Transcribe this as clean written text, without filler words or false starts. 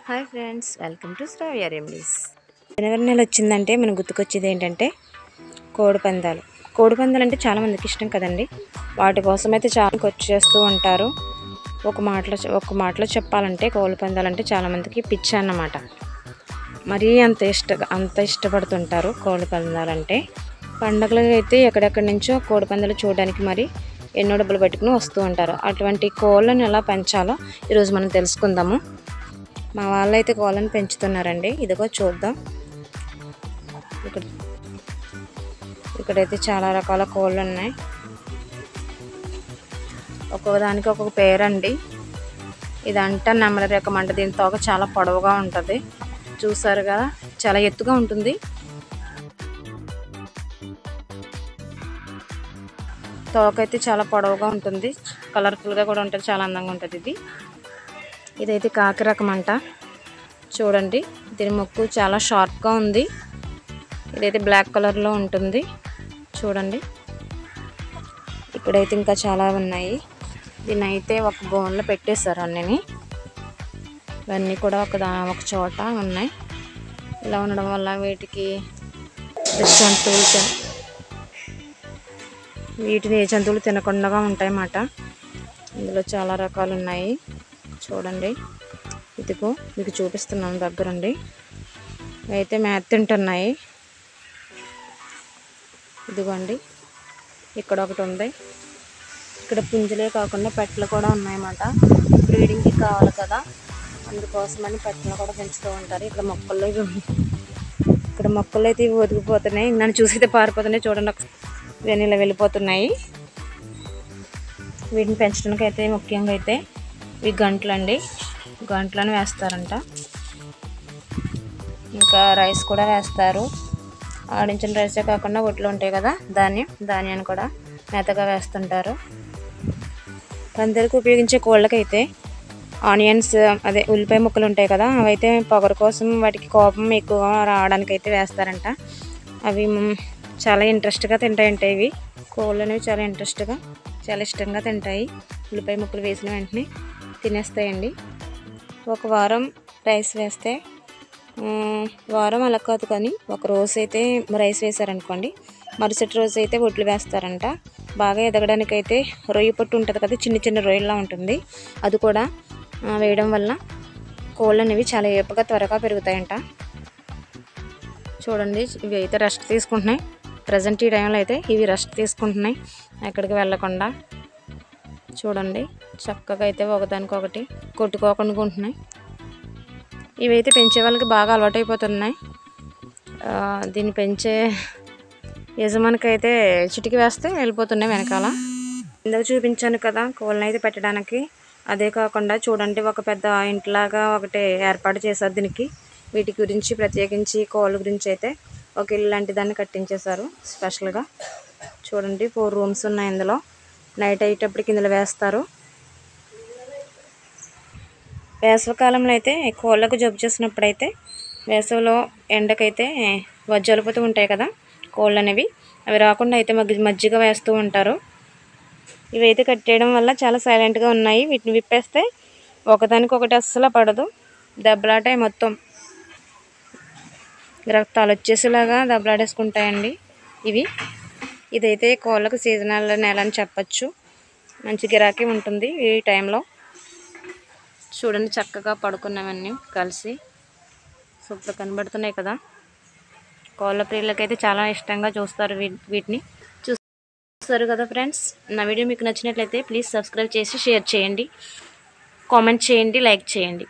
Hi friends, welcome to Sravya remedies. జనవరి నెల వచ్చిందంటే మనకు గుర్తుకొచ్చేది ఏంటంటే కోడిపందాలు. కోడిపందాలు అంటే చాలామందికి ఇష్టం కదండి. వాటి కోసం అయితే చాలా ఖర్చు చేస్తూ ఉంటారు. ఒక మాటలో చెప్పాలంటే కోడిపందాలు అంటే చాలామందికి పిచ్చి అన్నమాట. మరీ అంత ఇష్టపడుతుంటారు కోడిపందాలంటే. పండగలకు అయితే ఎక్కడెక్కడి నుంచో కోడిపందాలు చూడడానికి మరి ఎన్నో డబ్బులు పెట్టుకుని వస్తూ ఉంటారు. అటువంటి కోళ్ళను ఎలా పెంచాలో ఈరోజు మనం తెలుసుకుందాము. మా వాళ్ళు అయితే కోళ్ళను పెంచుతున్నారండి. ఇదిగో చూద్దాం. ఇక్కడైతే చాలా రకాల కోళ్ళు ఉన్నాయి. ఒక్కొక్కదానికి ఒక్కొక్క పేరండి. ఇదంట నెమలి రకం అంట. దీని తోక చాలా పొడవుగా ఉంటుంది. చూసారు కదా, చాలా ఎత్తుగా ఉంటుంది. తోక అయితే చాలా పొడవుగా ఉంటుంది. కలర్ఫుల్గా కూడా ఉంటుంది. చాలా అందంగా ఉంటుంది. ఇదైతే కాకి రకం అంట. చూడండి, దీని ముక్కు చాలా షార్ప్గా ఉంది. ఇదైతే బ్లాక్ కలర్లో ఉంటుంది. చూడండి, ఇక్కడైతే ఇంకా చాలా ఉన్నాయి. దీన్ని అయితే ఒక బోన్లో పెట్టేశారు అన్నీ. ఇవన్నీ కూడా ఒక చోట ఉన్నాయి. ఇలా ఉండడం వల్ల వీటికి వీటిని ఏ జంతువులు తినకుండా ఉంటాయన్నమాట. ఇందులో చాలా రకాలు ఉన్నాయి. చూడండి, ఇదిగో మీకు చూపిస్తున్నాను దగ్గరండి. అయితే మేత తింటున్నాయి. ఇదిగోండి, ఇక్కడ ఒకటి ఉంది. ఇక్కడ పుంజులే కాకుండా పెట్టలు కూడా ఉన్నాయన్నమాట. బ్రీడింగ్కి కావాలి కదా, అందుకోసమని పెట్టలు కూడా పెంచుతూ ఉంటారు. ఇక్కడ మొక్కలు అయితే ఇవి ఒదిగిపోతున్నాయి. నన్ను చూసైతే పారిపోతున్నాయి. చూడండి, ఇవన్నీ ఇలా వెళ్ళిపోతున్నాయి. వీటిని పెంచడానికి అయితే ముఖ్యంగా అయితే ఇవి గంటలను వేస్తారంట. ఇంకా రైస్ కూడా వేస్తారు. ఆడించిన రైసే కాకుండా ఒట్లు ఉంటాయి కదా, ధాన్యాన్ని కూడా మేతగా వేస్తుంటారు. పందిరికి ఉపయోగించే కోళ్ళకైతే ఆనియన్స్, అదే ఉల్లిపాయ ముక్కలు ఉంటాయి కదా, అవైతే పొగరు కోసం, వాటికి కోపం ఎక్కువగా రావడానికి అయితే వేస్తారంట. అవి చాలా ఇంట్రెస్ట్గా తింటాయంట. ఇవి కోళ్ళు అనేవి చాలా ఇష్టంగా తింటాయి. ఉల్లిపాయ ముక్కలు వేసిన వెంటనే తినేస్తాయండి. ఒక వారం రైస్ వేస్తే, వారం అలా కాదు కానీ ఒక రోజు అయితే రైస్ వేసారనుకోండి, మరుసటి రోజు అయితే ఒడ్లు వేస్తారంట. బాగా ఎదగడానికి అయితే రొయ్య పొట్టు ఉంటుంది కదా, చిన్న చిన్న రొయ్యలా ఉంటుంది. అది కూడా వేయడం వల్ల కోళ్ళు అనేవి చాలా ఏపుగా త్వరగా పెరుగుతాయంట. చూడండి, ఇవి అయితే రెస్ట్ తీసుకుంటున్నాయి. ప్రజెంట్ ఈ టైంలో అయితే ఇవి రెస్ట్ తీసుకుంటున్నాయి, ఎక్కడికి వెళ్ళకుండా. చూడండి, చక్కగా అయితే ఒకదానికొకటి కొట్టుకోకుండా ఉంటున్నాయి. ఇవైతే పెంచే వాళ్ళకి బాగా అలవాటు అయిపోతున్నాయి. దీన్ని పెంచే యజమానికి అయితే చిటికి వేస్తే వెళ్ళిపోతున్నాయి వెనకాల. ఇందాక చూపించాను కదా కోళ్ళని అయితే పెట్టడానికి. అదే కాకుండా చూడండి, ఒక పెద్ద ఇంట్లాగా ఒకటి ఏర్పాటు చేశారు దీనికి. వీటి గురించి ప్రత్యేకించి కోళ్ళ గురించి అయితే ఒక ఇల్లు లాంటి దాన్ని కట్టించేశారు స్పెషల్గా. చూడండి, 4 రూమ్స్ ఉన్నాయి ఇందులో. నైట్ అయ్యేటప్పటికి ఇందులో వేస్తారు. వేసవికాలంలో అయితే కోళ్ళకు జబ్బు చేసినప్పుడు అయితే, వేసవిలో ఎండకైతే జలుపుతూ ఉంటాయి కదా కోళ్ళు అనేవి, అవి రాకుండా అయితే మజ్జిగ వేస్తూ ఉంటారు. ఇవైతే కట్టేయడం వల్ల చాలా సైలెంట్గా ఉన్నాయి. వీటిని విప్పేస్తే ఒకదానికొకటి అస్సలు పడదు. దెబ్బలాటే మొత్తం రక్తాలు వచ్చేసేలాగా దెబ్బలాడేసుకుంటాయండి ఇవి. ఇదైతే కోళ్ళకు సీజనల్ నెల అని చెప్పచ్చు. మంచి గిరాకీ ఉంటుంది ఈ టైంలో. చూడండి, చక్కగా పడుకున్నవన్నీ కలిసి సూపర్ కనబడుతున్నాయి కదా. కోళ్ళ ప్రియులకైతే చాలా ఇష్టంగా చూస్తారు వీటిని. చూస్తారు కదా ఫ్రెండ్స్. నా వీడియో మీకు నచ్చినట్లయితే ప్లీజ్ సబ్స్క్రైబ్ చేసి షేర్ చేయండి, కామెంట్ చేయండి, లైక్ చేయండి.